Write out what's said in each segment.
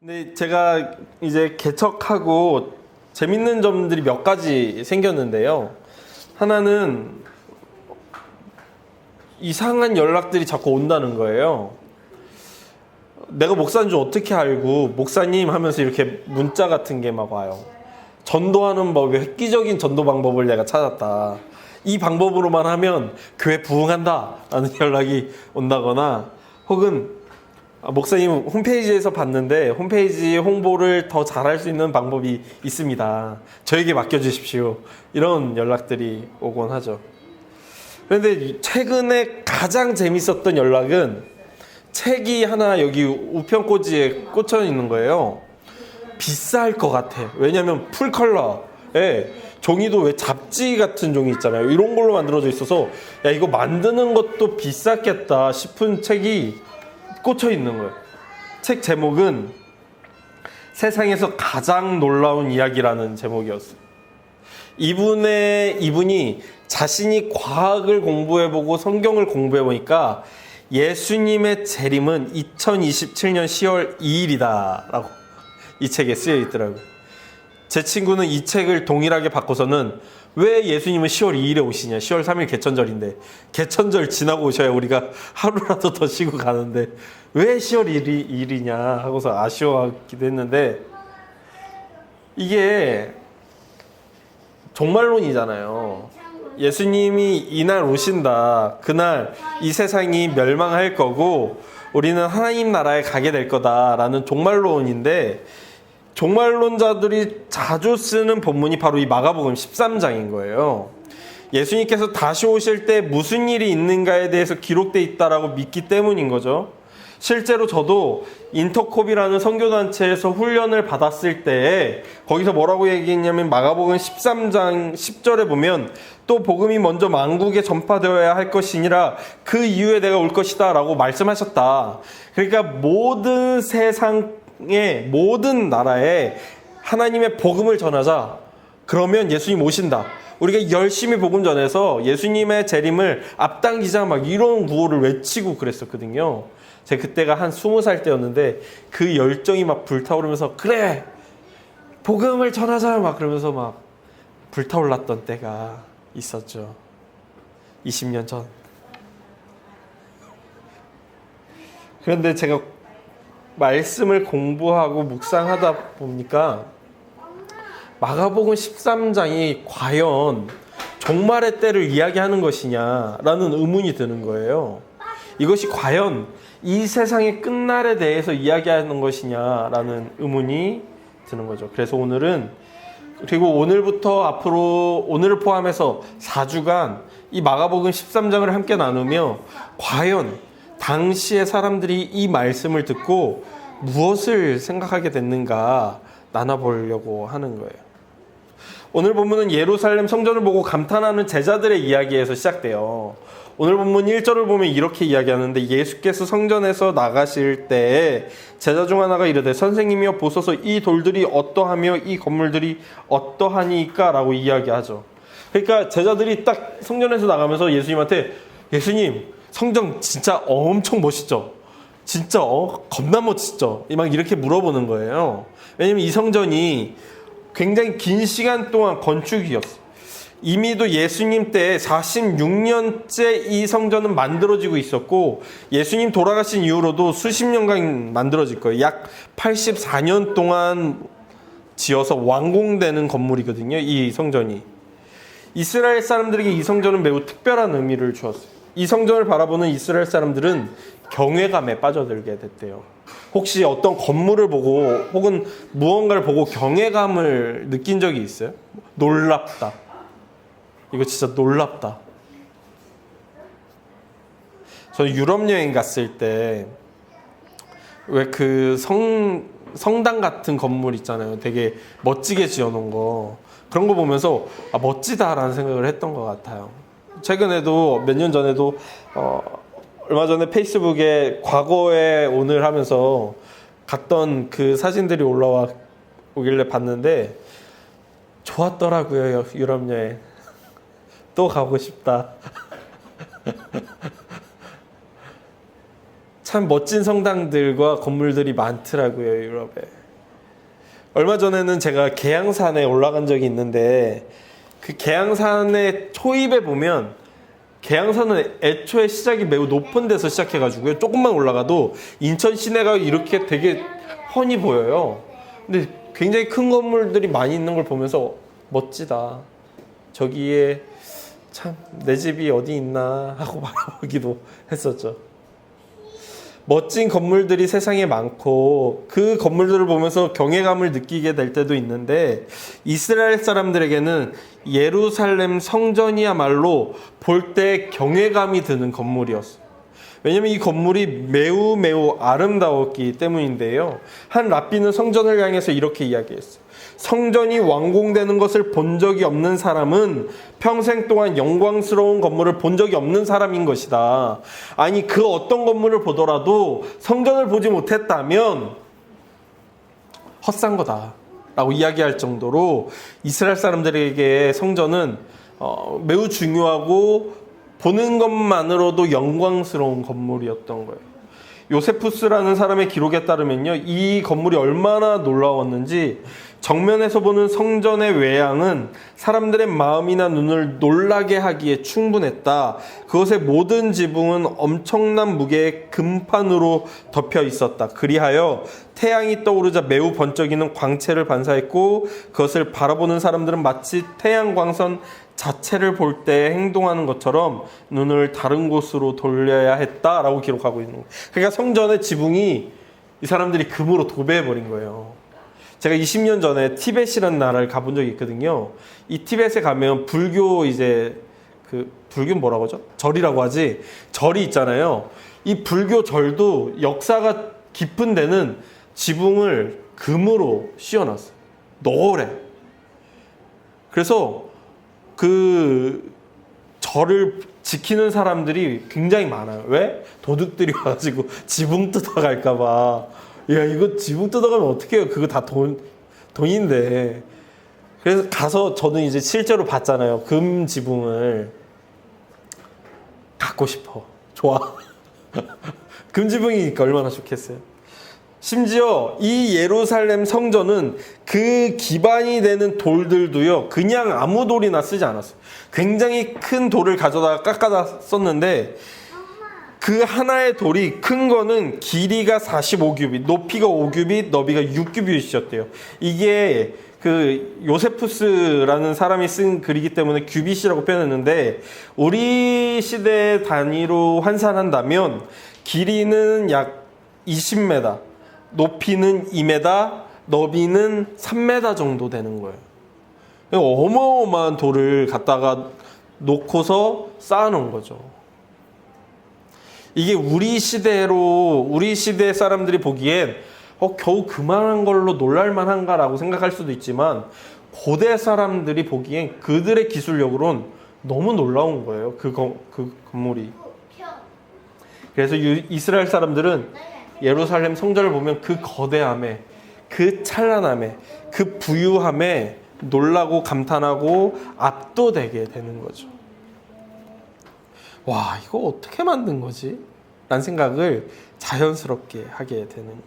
근데 제가 이제 개척하고 재밌는 점들이 몇 가지 생겼는데요. 하나는 이상한 연락들이 자꾸 온다는 거예요. 내가 목사인 줄 어떻게 알고 목사님 하면서 이렇게 문자 같은 게 막 와요. 전도하는 법에 획기적인 전도 방법을 내가 찾았다. 이 방법으로만 하면 교회 부흥한다 라는 연락이 온다거나, 혹은 목사님 홈페이지에서 봤는데 홈페이지 홍보를 더 잘할 수 있는 방법이 있습니다. 저에게 맡겨주십시오. 이런 연락들이 오곤 하죠. 그런데 최근에 가장 재밌었던 연락은 책이 하나 여기 우편꽂이에 꽂혀 있는 거예요. 비쌀 것 같아. 왜냐면 풀컬러에 종이도 왜 잡지 같은 종이 있잖아요. 이런 걸로 만들어져 있어서 야, 이거 만드는 것도 비쌌겠다 싶은 책이 꽂혀 있는 거예요. 책 제목은 세상에서 가장 놀라운 이야기라는 제목이었어요. 이분이 자신이 과학을 공부해보고 성경을 공부해보니까 예수님의 재림은 2027년 10월 2일이다 라고 이 책에 쓰여 있더라고요. 제 친구는 이 책을 동일하게 바꿔서는 왜 예수님은 10월 2일에 오시냐, 10월 3일 개천절인데 개천절 지나고 오셔야 우리가 하루라도 더 쉬고 가는데 왜 10월 2일이냐 하고서 아쉬워하기도 했는데, 이게 종말론이잖아요. 예수님이 이날 오신다, 그날 이 세상이 멸망할 거고 우리는 하나님 나라에 가게 될 거다라는 종말론인데, 종말론자들이 자주 쓰는 본문이 바로 이 마가복음 13장인 거예요. 예수님께서 다시 오실 때 무슨 일이 있는가에 대해서 기록되어 있다라고 믿기 때문인 거죠. 실제로 저도 인터콥이라는 선교단체에서 훈련을 받았을 때 거기서 뭐라고 얘기했냐면, 마가복음 13장 10절에 보면 또 복음이 먼저 만국에 전파되어야 할 것이니라 그 이후에 내가 올 것이다 라고 말씀하셨다. 그러니까 모든 세상의 모든 나라에 하나님의 복음을 전하자. 그러면 예수님 오신다. 우리가 열심히 복음 전해서 예수님의 재림을 앞당기자, 막 이런 구호를 외치고 그랬었거든요. 제가 그때가 한 20살 때였는데 그 열정이 막 불타오르면서 그래! 복음을 전하자! 막 그러면서 막 불타올랐던 때가 있었죠. 20년 전. 그런데 제가 말씀을 공부하고 묵상하다 보니까 마가복음 13장이 과연 종말의 때를 이야기하는 것이냐라는 의문이 드는 거예요. 이것이 과연 이 세상의 끝날에 대해서 이야기하는 것이냐라는 의문이 드는 거죠. 그래서 그리고 오늘부터 앞으로 오늘을 포함해서 4주간 이 마가복음 13장을 함께 나누며 과연 당시의 사람들이 이 말씀을 듣고 무엇을 생각하게 됐는가 나눠보려고 하는 거예요. 오늘 본문은 예루살렘 성전을 보고 감탄하는 제자들의 이야기에서 시작돼요. 오늘 본문 1절을 보면 이렇게 이야기하는데, 예수께서 성전에서 나가실 때 제자 중 하나가 이르되 선생님이여 보소서 이 돌들이 어떠하며 이 건물들이 어떠하니까 라고 이야기하죠. 그러니까 제자들이 딱 성전에서 나가면서 예수님한테, 예수님 성전 진짜 엄청 멋있죠? 진짜 겁나 멋있죠? 막 이렇게 물어보는 거예요. 왜냐면 이 성전이 굉장히 긴 시간 동안 건축이었어요. 이미도 예수님 때 46년째 이 성전은 만들어지고 있었고, 예수님 돌아가신 이후로도 수십 년간 만들어질 거예요. 약 84년 동안 지어서 완공되는 건물이거든요, 이 성전이. 이스라엘 사람들에게 이 성전은 매우 특별한 의미를 주었어요. 이 성전을 바라보는 이스라엘 사람들은 경외감에 빠져들게 됐대요. 혹시 어떤 건물을 보고 혹은 무언가를 보고 경외감을 느낀 적이 있어요? 놀랍다. 이거 진짜 놀랍다. 저는 유럽 여행 갔을 때 왜 그 성당 같은 건물 있잖아요. 되게 멋지게 지어놓은 거. 그런 거 보면서 멋지다라는 생각을 했던 것 같아요. 최근에도 몇 년 전에도 얼마 전에 페이스북에 과거에 오늘 하면서 갔던 그 사진들이 올라오길래 봤는데 좋았더라고요. 유럽 여행. 또 가고 싶다. 참 멋진 성당들과 건물들이 많더라고요, 유럽에. 얼마 전에는 제가 계양산에 올라간 적이 있는데 그 계양산의 초입에 보면 계양산은 애초에 시작이 매우 높은 데서 시작해가지고요. 조금만 올라가도 인천 시내가 이렇게 되게 훤히 보여요. 근데 굉장히 큰 건물들이 많이 있는 걸 보면서 멋지다. 저기에 참 내 집이 어디 있나 하고 바라보기도 했었죠. 멋진 건물들이 세상에 많고 그 건물들을 보면서 경외감을 느끼게 될 때도 있는데 이스라엘 사람들에게는 예루살렘 성전이야말로 볼 때 경외감이 드는 건물이었어요. 왜냐하면 이 건물이 매우 매우 아름다웠기 때문인데요. 한 랍비는 성전을 향해서 이렇게 이야기했어요. 성전이 완공되는 것을 본 적이 없는 사람은 평생 동안 영광스러운 건물을 본 적이 없는 사람인 것이다. 아니, 그 어떤 건물을 보더라도 성전을 보지 못했다면 헛산 거다 라고 이야기할 정도로 이스라엘 사람들에게 성전은 매우 중요하고 보는 것만으로도 영광스러운 건물이었던 거예요. 요세푸스라는 사람의 기록에 따르면요, 이 건물이 얼마나 놀라웠는지 정면에서 보는 성전의 외양은 사람들의 마음이나 눈을 놀라게 하기에 충분했다. 그것의 모든 지붕은 엄청난 무게의 금판으로 덮여 있었다. 그리하여 태양이 떠오르자 매우 번쩍이는 광채를 반사했고 그것을 바라보는 사람들은 마치 태양광선 자체를 볼 때 행동하는 것처럼 눈을 다른 곳으로 돌려야 했다라고 기록하고 있는 거예요. 그러니까 성전의 지붕이 이 사람들이 금으로 도배해버린 거예요. 제가 20년 전에 티벳이라는 나라를 가본 적이 있거든요. 이 티벳에 가면 불교 불교 뭐라고 하죠? 절이라고 하지. 절이 있잖아요. 이 불교 절도 역사가 깊은 데는 지붕을 금으로 씌워놨어요. 노래. 그래서 그 절을 지키는 사람들이 굉장히 많아요. 왜? 도둑들이 와가지고 지붕 뜯어갈까봐. 야, 이거 지붕 뜯어가면 어떡해요? 그거 다 돈인데. 그래서 가서 저는 이제 실제로 봤잖아요. 금 지붕을. 갖고 싶어. 좋아. 금 지붕이니까 얼마나 좋겠어요. 심지어 이 예루살렘 성전은 그 기반이 되는 돌들도요, 그냥 아무 돌이나 쓰지 않았어요. 굉장히 큰 돌을 가져다가 깎아다 썼는데 그 하나의 돌이 큰 거는 길이가 45규빗, 높이가 5규빗, 너비가 6규빗이었대요. 이게 그 요세푸스라는 사람이 쓴 글이기 때문에 규빗이라고 표현했는데 우리 시대 단위로 환산한다면 길이는 약 20m, 높이는 2m, 너비는 3m 정도 되는 거예요. 어마어마한 돌을 갖다가 놓고서 쌓아놓은 거죠. 이게 우리 시대 사람들이 보기엔 겨우 그만한 걸로 놀랄만한가라고 생각할 수도 있지만 고대 사람들이 보기엔 그들의 기술력으로는 너무 놀라운 거예요. 그 건물이. 그래서 이스라엘 사람들은 예루살렘 성전을 보면 그 거대함에, 그 찬란함에, 그 부유함에 놀라고 감탄하고 압도되게 되는 거죠. 와, 이거 어떻게 만든 거지? 라는 생각을 자연스럽게 하게 되는 거예요.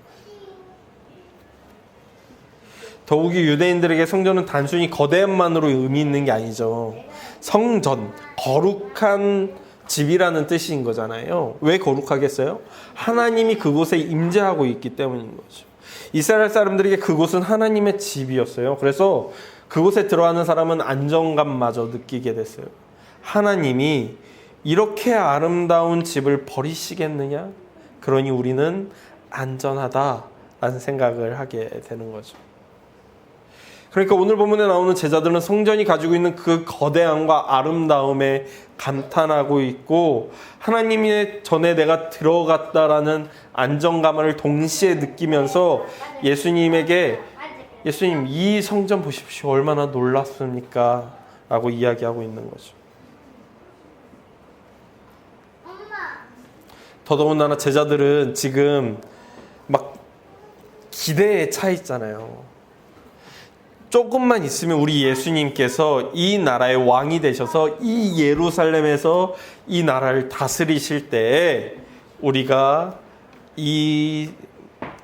더욱이 유대인들에게 성전은 단순히 거대함만으로 의미 있는 게 아니죠. 성전, 거룩한 집이라는 뜻인 거잖아요. 왜 거룩하겠어요? 하나님이 그곳에 임재하고 있기 때문인 거죠. 이스라엘 사람들에게 그곳은 하나님의 집이었어요. 그래서 그곳에 들어가는 사람은 안정감마저 느끼게 됐어요. 하나님이 이렇게 아름다운 집을 버리시겠느냐? 그러니 우리는 안전하다라는 생각을 하게 되는 거죠. 그러니까 오늘 본문에 나오는 제자들은 성전이 가지고 있는 그 거대함과 아름다움에 감탄하고 있고 하나님의 전에 내가 들어갔다라는 안정감을 동시에 느끼면서 예수님에게 예수님 이 성전 보십시오. 얼마나 놀랍습니까? 라고 이야기하고 있는 거죠. 더더군다나 제자들은 지금 막 기대에 차 있잖아요. 조금만 있으면 우리 예수님께서 이 나라의 왕이 되셔서 이 예루살렘에서 이 나라를 다스리실 때에 우리가 이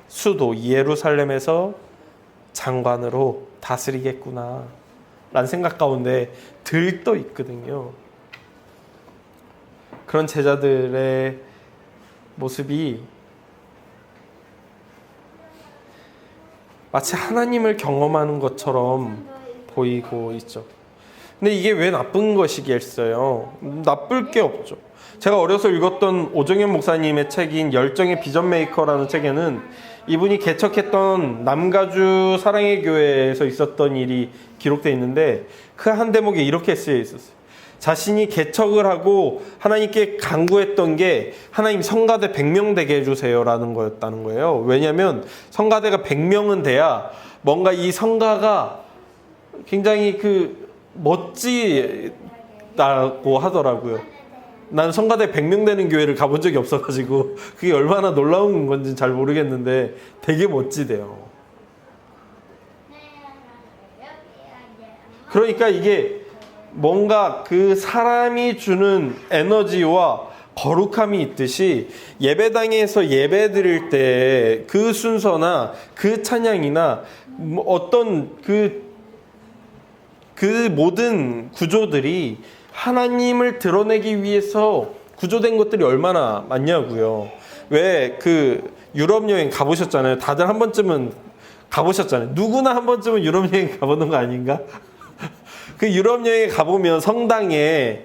수도 예루살렘에서 장관으로 다스리겠구나 라는 생각 가운데 들떠 있거든요. 그런 제자들의 모습이 마치 하나님을 경험하는 것처럼 보이고 있죠. 근데 이게 왜 나쁜 것이겠어요? 나쁠 게 없죠. 제가 어려서 읽었던 오정현 목사님의 책인 열정의 비전 메이커라는 책에는 이분이 개척했던 남가주 사랑의 교회에서 있었던 일이 기록되어 있는데 그 한 대목에 이렇게 쓰여 있었어요. 자신이 개척을 하고 하나님께 간구했던 게 하나님 성가대 100명 되게 해주세요라는 거였다는 거예요. 왜냐하면 성가대가 100명은 돼야 뭔가 이 성가가 굉장히 멋지다고 하더라고요. 난 성가대 100명 되는 교회를 가본 적이 없어가지고 그게 얼마나 놀라운 건지 잘 모르겠는데 되게 멋지대요. 그러니까 이게 뭔가 그 사람이 주는 에너지와 거룩함이 있듯이 예배당에서 예배 드릴 때 그 순서나 그 찬양이나 어떤 그 모든 구조들이 하나님을 드러내기 위해서 구조된 것들이 얼마나 많냐고요. 왜 유럽 여행 가보셨잖아요. 다들 한 번쯤은 가보셨잖아요. 누구나 한 번쯤은 유럽 여행 가보는 거 아닌가? 그 유럽 여행에 가보면 성당에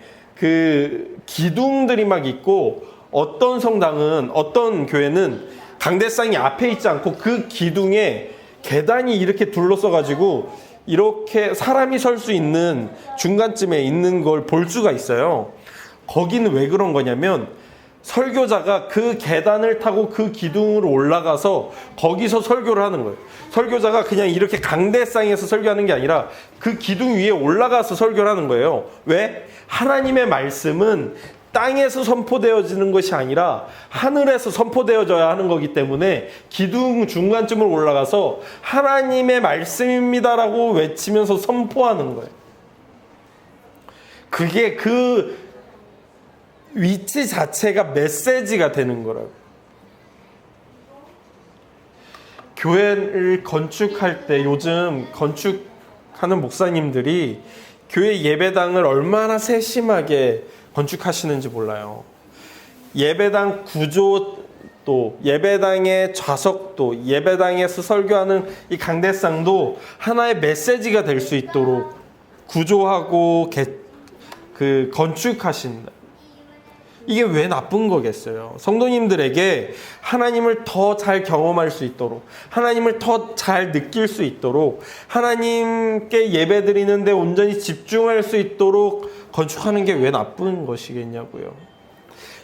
기둥들이 막 있고 어떤 성당은 어떤 교회는 강대상이 앞에 있지 않고 그 기둥에 계단이 이렇게 둘러싸가지고 이렇게 사람이 설 수 있는 중간쯤에 있는 걸 볼 수가 있어요. 거기는 왜 그런 거냐면 설교자가 그 계단을 타고 그 기둥으로 올라가서 거기서 설교를 하는 거예요. 설교자가 그냥 이렇게 강대상에서 설교하는 게 아니라 그 기둥 위에 올라가서 설교를 하는 거예요. 왜? 하나님의 말씀은 땅에서 선포되어지는 것이 아니라 하늘에서 선포되어져야 하는 거기 때문에 기둥 중간쯤을 올라가서 하나님의 말씀입니다라고 외치면서 선포하는 거예요. 그게 그 위치 자체가 메시지가 되는 거라고. 교회를 건축할 때 요즘 건축하는 목사님들이 교회 예배당을 얼마나 세심하게 건축하시는지 몰라요. 예배당 구조도, 예배당의 좌석도, 예배당에서 설교하는 이 강대상도 하나의 메시지가 될 수 있도록 구조하고 건축하신다. 이게 왜 나쁜 거겠어요? 성도님들에게 하나님을 더 잘 경험할 수 있도록, 하나님을 더 잘 느낄 수 있도록, 하나님께 예배드리는데 온전히 집중할 수 있도록 건축하는 게 왜 나쁜 것이겠냐고요.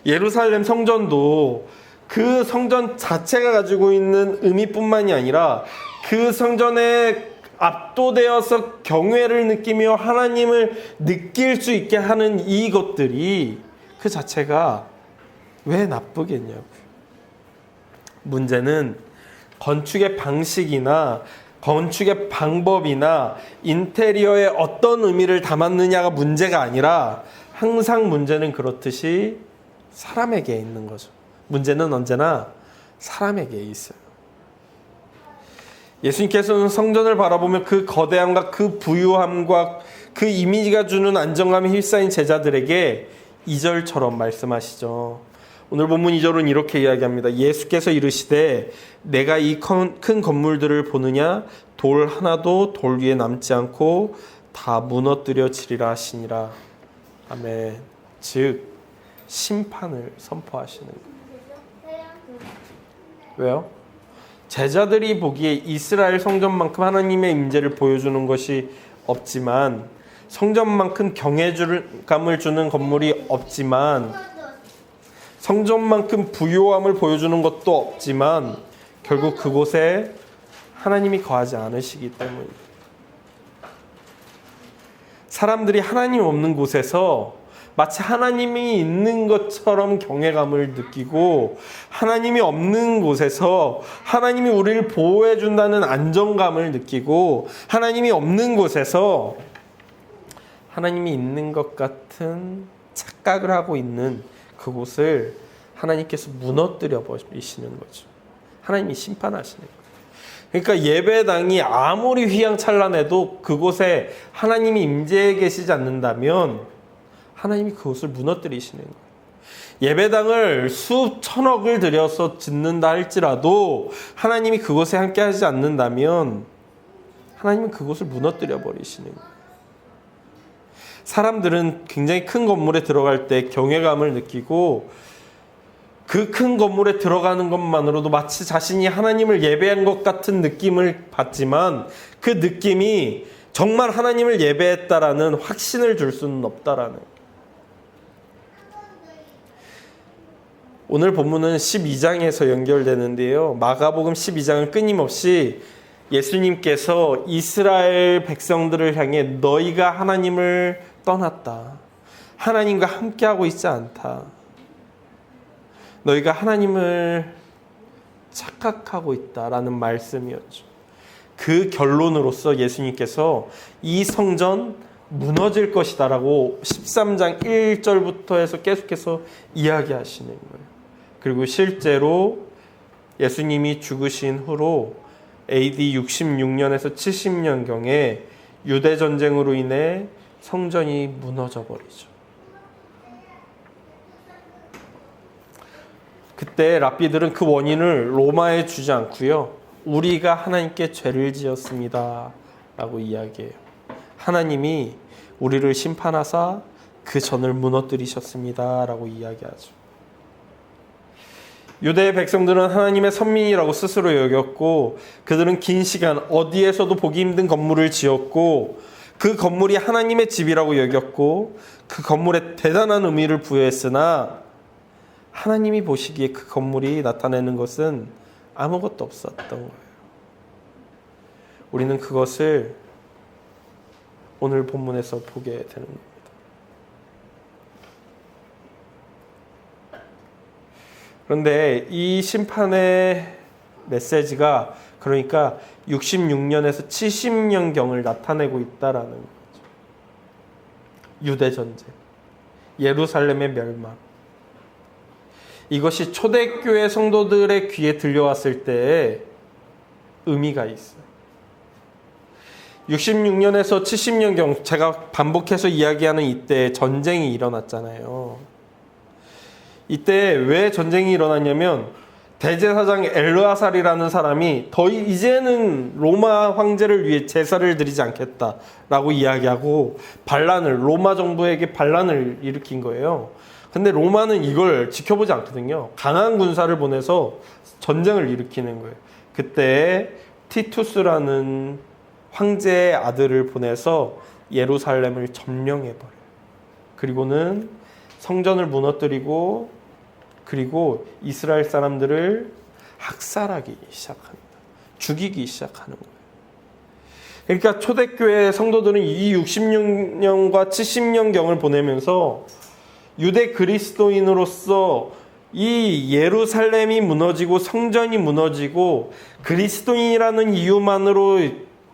예루살렘 성전도 그 성전 자체가 가지고 있는 의미뿐만이 아니라 그 성전에 압도되어서 경외를 느끼며 하나님을 느낄 수 있게 하는 이것들이 그 자체가 왜 나쁘겠냐고요. 문제는 건축의 방식이나 건축의 방법이나 인테리어에 어떤 의미를 담았느냐가 문제가 아니라 항상 문제는 그렇듯이 사람에게 있는 거죠. 문제는 언제나 사람에게 있어요. 예수님께서는 성전을 바라보며 그 거대함과 그 부유함과 그 이미지가 주는 안정감에 휩싸인 제자들에게 2절처럼 말씀하시죠. 오늘 본문 2절은 이렇게 이야기합니다. 예수께서 이르시되 내가 이 큰 건물들을 보느냐 돌 하나도 돌 위에 남지 않고 다 무너뜨려지리라 하시니라. 아멘. 즉 심판을 선포하시는 거예요. 왜요? 제자들이 보기에 이스라엘 성전만큼 하나님의 임재를 보여주는 것이 없지만, 성전만큼 경외감을 주는 건물이 없지만, 성전만큼 부요함을 보여주는 것도 없지만 결국 그곳에 하나님이 거하지 않으시기 때문입니다. 사람들이 하나님 없는 곳에서 마치 하나님이 있는 것처럼 경외감을 느끼고, 하나님이 없는 곳에서 하나님이 우리를 보호해 준다는 안정감을 느끼고, 하나님이 없는 곳에서 하나님이 있는 것 같은 착각을 하고 있는 그곳을 하나님께서 무너뜨려 버리시는 거죠. 하나님이 심판하시는 거예요. 그러니까 예배당이 아무리 휘황찬란해도 그곳에 하나님이 임재해 계시지 않는다면 하나님이 그곳을 무너뜨리시는 거예요. 예배당을 수천억을 들여서 짓는다 할지라도 하나님이 그곳에 함께하지 않는다면 하나님은 그곳을 무너뜨려 버리시는 거예요. 사람들은 굉장히 큰 건물에 들어갈 때 경외감을 느끼고 그 큰 건물에 들어가는 것만으로도 마치 자신이 하나님을 예배한 것 같은 느낌을 받지만 그 느낌이 정말 하나님을 예배했다라는 확신을 줄 수는 없다라는. 오늘 본문은 12장에서 연결되는데요. 마가복음 12장은 끊임없이 예수님께서 이스라엘 백성들을 향해 너희가 하나님을 떠났다. 하나님과 함께하고 있지 않다. 너희가 하나님을 착각하고 있다라는 말씀이었죠. 그 결론으로서 예수님께서 이 성전 무너질 것이다라고 13장 1절부터 해서 계속해서 이야기하시는 거예요. 그리고 실제로 예수님이 죽으신 후로 AD 66년에서 70년경에 유대 전쟁으로 인해 성전이 무너져 버리죠. 그때 랍비들은 그 원인을 로마에 주지 않고요. 우리가 하나님께 죄를 지었습니다 라고 이야기해요. 하나님이 우리를 심판하사 그 전을 무너뜨리셨습니다 라고 이야기하죠. 유대 백성들은 하나님의 선민이라고 스스로 여겼고 그들은 긴 시간 어디에서도 보기 힘든 건물을 지었고 그 건물이 하나님의 집이라고 여겼고 그 건물에 대단한 의미를 부여했으나 하나님이 보시기에 그 건물이 나타내는 것은 아무것도 없었던 거예요. 우리는 그것을 오늘 본문에서 보게 되는 겁니다. 그런데 이 심판의 메시지가 그러니까 66년에서 70년경을 나타내고 있다라는 거죠. 유대 전쟁, 예루살렘의 멸망. 이것이 초대교회 성도들의 귀에 들려왔을 때에 의미가 있어요. 66년에서 70년경 제가 반복해서 이야기하는 이때 전쟁이 일어났잖아요. 이때 왜 전쟁이 일어났냐면 대제사장 엘르아살이라는 사람이 이제는 로마 황제를 위해 제사를 드리지 않겠다라고 이야기하고 로마 정부에게 반란을 일으킨 거예요. 근데 로마는 이걸 지켜보지 않거든요. 강한 군사를 보내서 전쟁을 일으키는 거예요. 그때 티투스라는 황제의 아들을 보내서 예루살렘을 점령해버려요. 그리고는 성전을 무너뜨리고 그리고 이스라엘 사람들을 학살하기 시작합니다. 죽이기 시작하는 거예요. 그러니까 초대교회 성도들은 이 66년과 70년경을 보내면서 유대 그리스도인으로서 이 예루살렘이 무너지고 성전이 무너지고 그리스도인이라는 이유만으로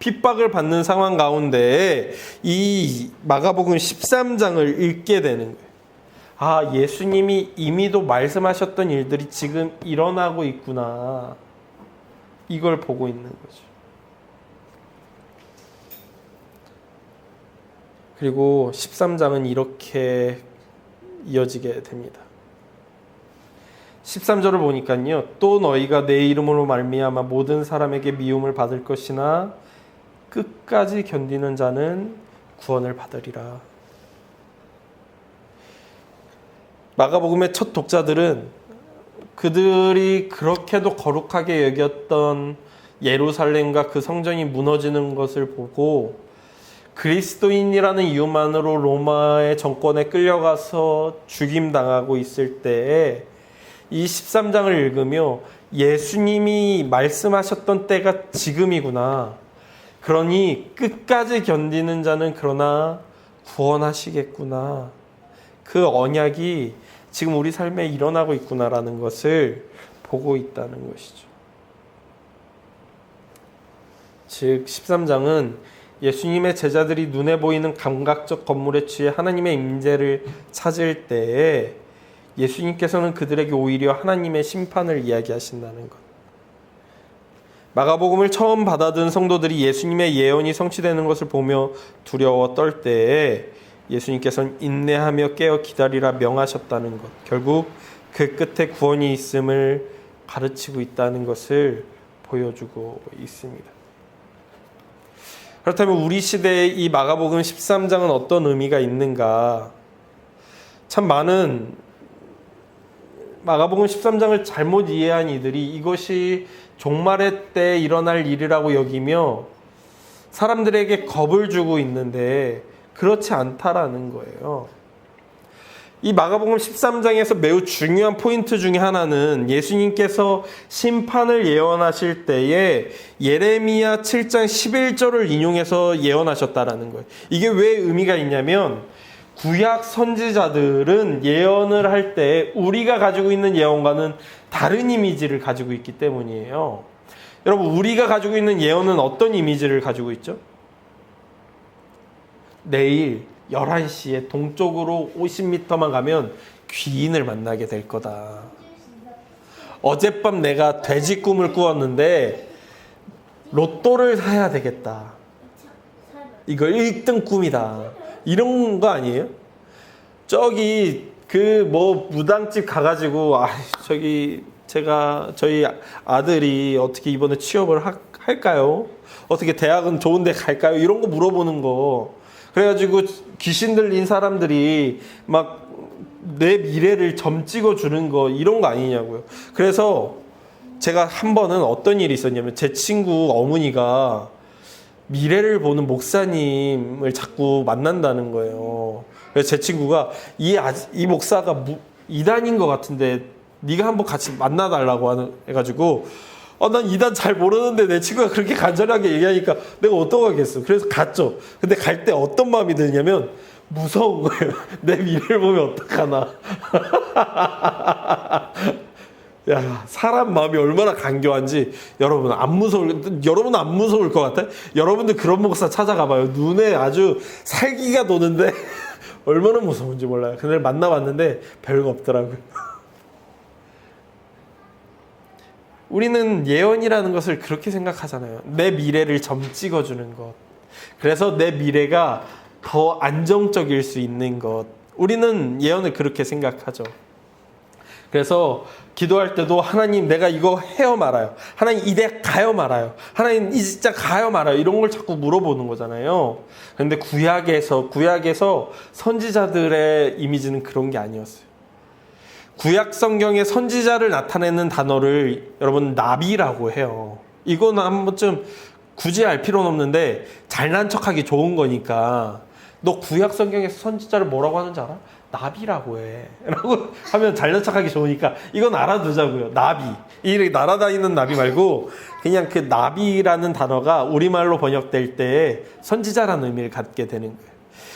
핍박을 받는 상황 가운데 이 마가복음 13장을 읽게 되는 거예요. 아, 예수님이 이미도 말씀하셨던 일들이 지금 일어나고 있구나. 이걸 보고 있는 거죠. 그리고 13장은 이렇게 이어지게 됩니다. 13절을 보니까요. 또 너희가 내 이름으로 말미암아 모든 사람에게 미움을 받을 것이나 끝까지 견디는 자는 구원을 받으리라. 마가복음의 첫 독자들은 그들이 그렇게도 거룩하게 여겼던 예루살렘과 그 성전이 무너지는 것을 보고 그리스도인이라는 이유만으로 로마의 정권에 끌려가서 죽임당하고 있을 때에 이 13장을 읽으며 예수님이 말씀하셨던 때가 지금이구나. 그러니 끝까지 견디는 자는 그러나 구원하시겠구나. 그 언약이 지금 우리 삶에 일어나고 있구나라는 것을 보고 있다는 것이죠. 즉 13장은 예수님의 제자들이 눈에 보이는 감각적 건물에 취해 하나님의 임재를 찾을 때에 예수님께서는 그들에게 오히려 하나님의 심판을 이야기하신다는 것. 마가복음을 처음 받아든 성도들이 예수님의 예언이 성취되는 것을 보며 두려워 떨 때에 예수님께서는 인내하며 깨어 기다리라 명하셨다는 것. 결국 그 끝에 구원이 있음을 가르치고 있다는 것을 보여주고 있습니다. 그렇다면 우리 시대의 이 마가복음 13장은 어떤 의미가 있는가? 참 많은 마가복음 13장을 잘못 이해한 이들이 이것이 종말의 때 일어날 일이라고 여기며 사람들에게 겁을 주고 있는데 그렇지 않다라는 거예요. 이 마가복음 13장에서 매우 중요한 포인트 중에 하나는 예수님께서 심판을 예언하실 때에 예레미야 7장 11절을 인용해서 예언하셨다라는 거예요. 이게 왜 의미가 있냐면 구약 선지자들은 예언을 할 때 우리가 가지고 있는 예언과는 다른 이미지를 가지고 있기 때문이에요. 여러분, 우리가 가지고 있는 예언은 어떤 이미지를 가지고 있죠? 내일 11시에 동쪽으로 50m만 가면 귀인을 만나게 될 거다. 어젯밤 내가 돼지 꿈을 꾸었는데 로또를 사야 되겠다. 이거 1등 꿈이다. 이런 거 아니에요? 저기 그 뭐 무당집 가가지고 저기 저희 아들이 어떻게 이번에 취업을 할까요? 어떻게 대학은 좋은 데 갈까요? 이런 거 물어보는 거. 그래가지고 귀신 들린 사람들이 막 내 미래를 점 찍어주는 거 이런 거 아니냐고요. 그래서 제가 한 번은 어떤 일이 있었냐면 제 친구 어머니가 미래를 보는 목사님을 자꾸 만난다는 거예요. 그래서 제 친구가 이 목사가 이단인 것 같은데 네가 한번 같이 만나달라고 해가지고 난 이단 잘 모르는데 내 친구가 그렇게 간절하게 얘기하니까 내가 어떡하겠어. 그래서 갔죠. 근데 갈 때 어떤 마음이 드냐면 무서운 거예요. 내 미래를 보면 어떡하나. 야, 사람 마음이 얼마나 간교한지 여러분은 안 무서울 것 같아요? 여러분들 그런 목사 찾아가봐요. 눈에 아주 살기가 도는데 얼마나 무서운지 몰라요. 그날 만나봤는데 별거 없더라고요. 우리는 예언이라는 것을 그렇게 생각하잖아요. 내 미래를 점 찍어주는 것. 그래서 내 미래가 더 안정적일 수 있는 것. 우리는 예언을 그렇게 생각하죠. 그래서 기도할 때도 하나님 내가 이거 해요 말아요. 하나님 이 대학 가요 말아요. 하나님 이 진짜 가요 말아요. 이런 걸 자꾸 물어보는 거잖아요. 그런데 구약에서 선지자들의 이미지는 그런 게 아니었어요. 구약 성경의 선지자를 나타내는 단어를 여러분 나비라고 해요. 이거는 한 번쯤 굳이 알 필요는 없는데 잘난 척하기 좋은 거니까 너 구약 성경에서 선지자를 뭐라고 하는지 알아? 나비라고 해. 라고 하면 잘난 척하기 좋으니까 이건 알아두자고요. 나비. 이렇게 날아다니는 나비 말고 그냥 그 나비라는 단어가 우리말로 번역될 때 선지자라는 의미를 갖게 되는 거예요.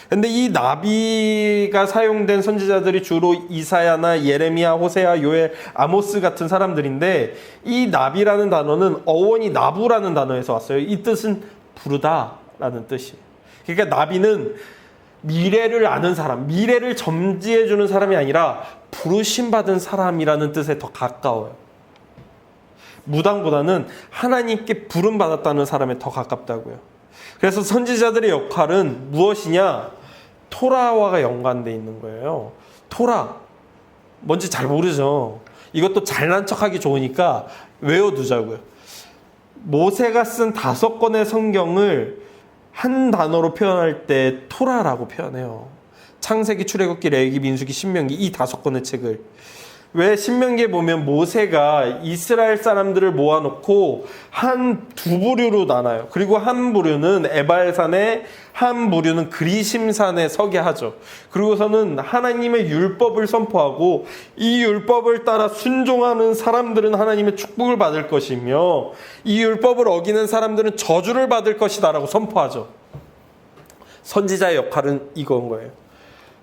근데 이 나비가 사용된 선지자들이 주로 이사야나 예레미야, 호세아, 요엘, 아모스 같은 사람들인데 이 나비라는 단어는 어원이 나부라는 단어에서 왔어요. 이 뜻은 부르다라는 뜻이에요. 그러니까 나비는 미래를 아는 사람, 미래를 점지해주는 사람이 아니라 부르심받은 사람이라는 뜻에 더 가까워요. 무당보다는 하나님께 부름받았다는 사람에 더 가깝다고요. 그래서 선지자들의 역할은 무엇이냐? 토라와 연관되어 있는 거예요. 토라. 뭔지 잘 모르죠. 이것도 잘난 척하기 좋으니까 외워두자고요. 모세가 쓴 5권의 성경을 한 단어로 표현할 때 토라라고 표현해요. 창세기, 출애굽기, 레위기, 민수기, 신명기 이 5권의 책을. 왜 신명기에 보면 모세가 이스라엘 사람들을 모아놓고 한 2부류로 나눠요. 그리고 한 부류는 에발산에, 한 부류는 그리심산에 서게 하죠. 그리고서는 하나님의 율법을 선포하고 이 율법을 따라 순종하는 사람들은 하나님의 축복을 받을 것이며 이 율법을 어기는 사람들은 저주를 받을 것이다 라고 선포하죠. 선지자의 역할은 이건 거예요.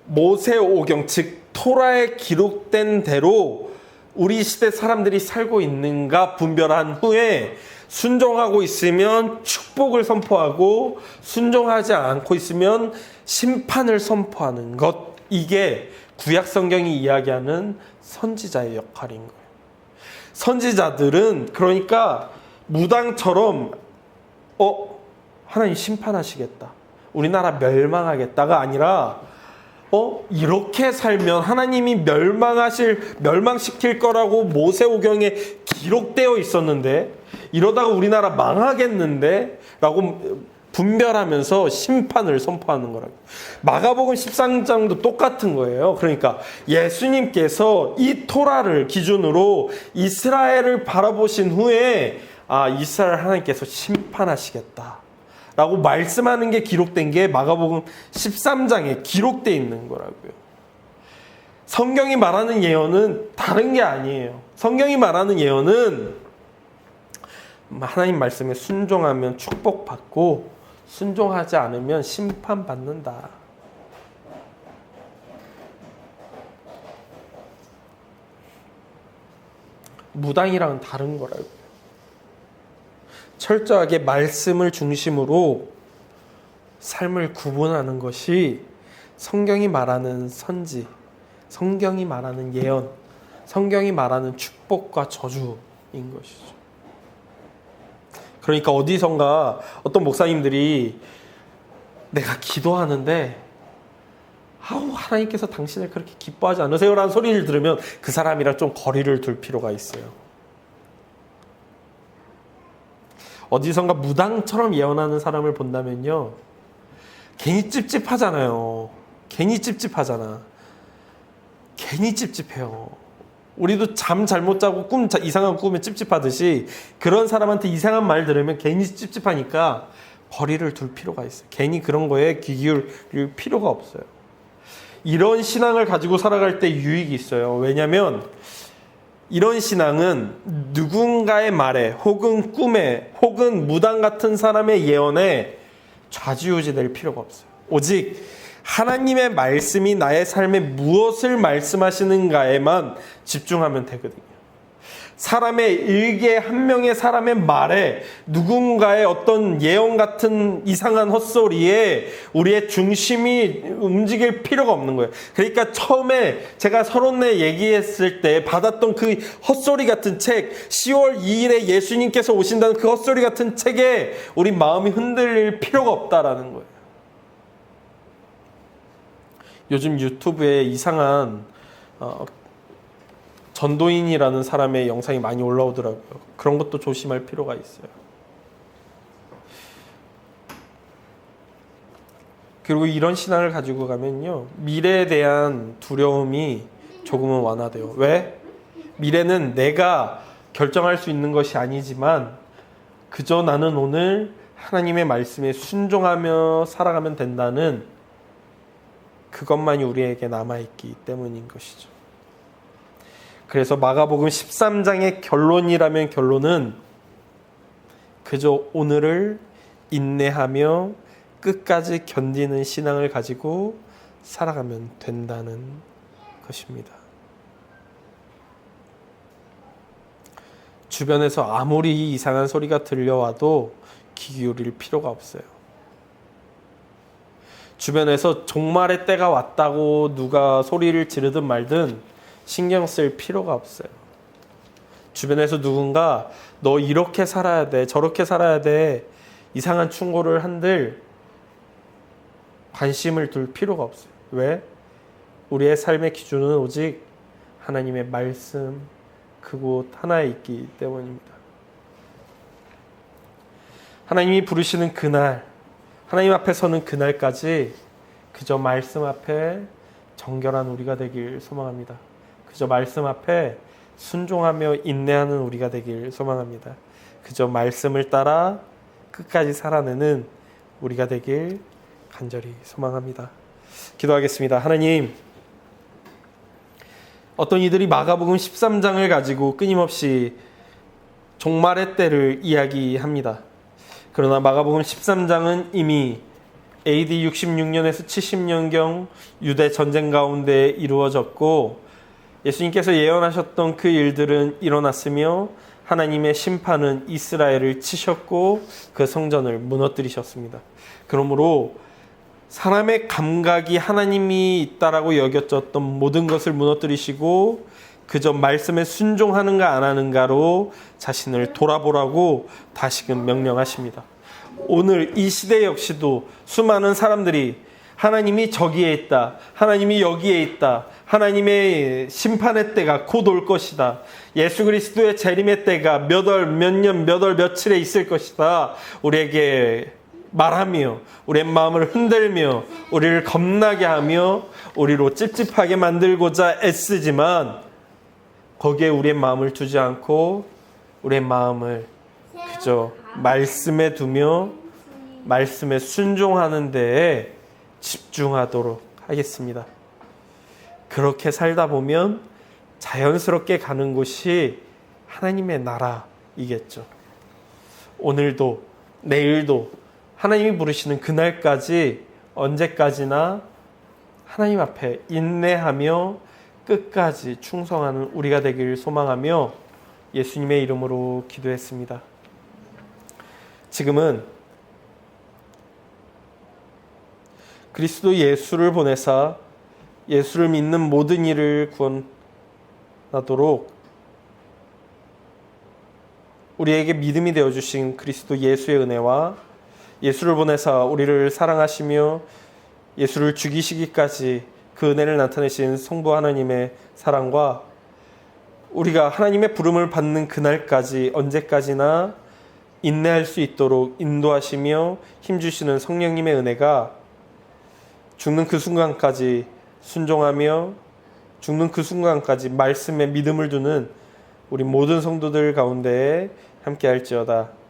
모세오경, 즉 토라에 기록된 대로 우리 시대 사람들이 살고 있는가 분별한 후에 순종하고 있으면 축복을 선포하고 순종하지 않고 있으면 심판을 선포하는 것. 이게 구약 성경이 이야기하는 선지자의 역할인 거예요. 선지자들은 그러니까 무당처럼 하나님 심판하시겠다, 우리나라 멸망하겠다가 아니라 이렇게 살면 하나님이 멸망시킬 거라고 모세오경에 기록되어 있었는데, 이러다가 우리나라 망하겠는데 라고 분별하면서 심판을 선포하는 거라고. 마가복음 13장도 똑같은 거예요. 그러니까 예수님께서 이 토라를 기준으로 이스라엘을 바라보신 후에 이스라엘 하나님께서 심판하시겠다 라고 말씀하는 게 기록된 게 마가복음 13장에 기록되어 있는 거라고요. 성경이 말하는 예언은 다른 게 아니에요. 성경이 말하는 예언은 하나님 말씀에 순종하면 축복받고 순종하지 않으면 심판받는다. 무당이랑은 다른 거라고요. 철저하게 말씀을 중심으로 삶을 구분하는 것이 성경이 말하는 선지, 성경이 말하는 예언, 성경이 말하는 축복과 저주인 것이죠. 그러니까 어디선가 어떤 목사님들이 내가 기도하는데 하나님께서 당신을 그렇게 기뻐하지 않으세요? 라는 소리를 들으면 그 사람이랑 좀 거리를 둘 필요가 있어요. 어디선가 무당처럼 예언하는 사람을 본다면요, 괜히 찝찝하잖아요. 괜히 찝찝해요. 우리도 잠 잘못 자고 이상한 꿈에 찝찝하듯이 그런 사람한테 이상한 말 들으면 괜히 찝찝하니까 거리를 둘 필요가 있어요. 괜히 그런 거에 귀 기울일 필요가 없어요. 이런 신앙을 가지고 살아갈 때 유익이 있어요. 왜냐하면 이런 신앙은 누군가의 말에 혹은 꿈에 혹은 무당 같은 사람의 예언에 좌지우지 될 필요가 없어요. 오직 하나님의 말씀이 나의 삶에 무엇을 말씀하시는가에만 집중하면 되거든요. 사람의 일개 한 명의 사람의 말에, 누군가의 어떤 예언 같은 이상한 헛소리에 우리의 중심이 움직일 필요가 없는 거예요. 그러니까 처음에 제가 서론에 얘기했을 때 받았던 그 헛소리 같은 책, 10월 2일에 예수님께서 오신다는 그 헛소리 같은 책에 우리 마음이 흔들릴 필요가 없다라는 거예요. 요즘 유튜브에 이상한 전도인이라는 사람의 영상이 많이 올라오더라고요. 그런 것도 조심할 필요가 있어요. 그리고 이런 신앙을 가지고 가면요, 미래에 대한 두려움이 조금은 완화돼요. 왜? 미래는 내가 결정할 수 있는 것이 아니지만 그저 나는 오늘 하나님의 말씀에 순종하며 살아가면 된다는 그것만이 우리에게 남아있기 때문인 것이죠. 그래서 마가복음 13장의 결론이라면 결론은 그저 오늘을 인내하며 끝까지 견디는 신앙을 가지고 살아가면 된다는 것입니다. 주변에서 아무리 이상한 소리가 들려와도 귀 기울일 필요가 없어요. 주변에서 종말의 때가 왔다고 누가 소리를 지르든 말든 신경 쓸 필요가 없어요. 주변에서 누군가 너 이렇게 살아야 돼, 저렇게 살아야 돼, 이상한 충고를 한들 관심을 둘 필요가 없어요. 왜? 우리의 삶의 기준은 오직 하나님의 말씀 그곳 하나에 있기 때문입니다. 하나님이 부르시는 그날, 하나님 앞에 서는 그날까지 그저 말씀 앞에 정결한 우리가 되길 소망합니다. 그저 말씀 앞에 순종하며 인내하는 우리가 되길 소망합니다. 그저 말씀을 따라 끝까지 살아내는 우리가 되길 간절히 소망합니다. 기도하겠습니다. 하나님, 어떤 이들이 마가복음 13장을 가지고 끊임없이 종말의 때를 이야기합니다. 그러나 마가복음 13장은 이미 AD 66년에서 70년경 유대 전쟁 가운데 이루어졌고 예수님께서 예언하셨던 그 일들은 일어났으며 하나님의 심판은 이스라엘을 치셨고 그 성전을 무너뜨리셨습니다. 그러므로 사람의 감각이 하나님이 있다라고 여겼던 모든 것을 무너뜨리시고 그저 말씀에 순종하는가 안 하는가로 자신을 돌아보라고 다시금 명령하십니다. 오늘 이 시대 역시도 수많은 사람들이 하나님이 저기에 있다, 하나님이 여기에 있다, 하나님의 심판의 때가 곧 올 것이다, 예수 그리스도의 재림의 때가 몇 월, 몇 년, 몇 월, 며칠에 있을 것이다 우리에게 말하며 우리의 마음을 흔들며 우리를 겁나게 하며 우리로 찝찝하게 만들고자 애쓰지만 거기에 우리의 마음을 두지 않고 우리의 마음을 그저 말씀에 두며 말씀에 순종하는 데에 집중하도록 하겠습니다. 그렇게 살다 보면 자연스럽게 가는 곳이 하나님의 나라이겠죠. 오늘도 내일도 하나님이 부르시는 그날까지 언제까지나 하나님 앞에 인내하며 끝까지 충성하는 우리가 되기를 소망하며 예수님의 이름으로 기도했습니다. 지금은 그리스도 예수를 보내사 예수를 믿는 모든 이를 구원하도록 우리에게 믿음이 되어주신 그리스도 예수의 은혜와 예수를 보내사 우리를 사랑하시며 예수를 죽이시기까지 그 은혜를 나타내신 성부 하나님의 사랑과 우리가 하나님의 부름을 받는 그날까지 언제까지나 인내할 수 있도록 인도하시며 힘주시는 성령님의 은혜가 죽는 그 순간까지 순종하며 죽는 그 순간까지 말씀에 믿음을 두는 우리 모든 성도들 가운데 함께 할지어다.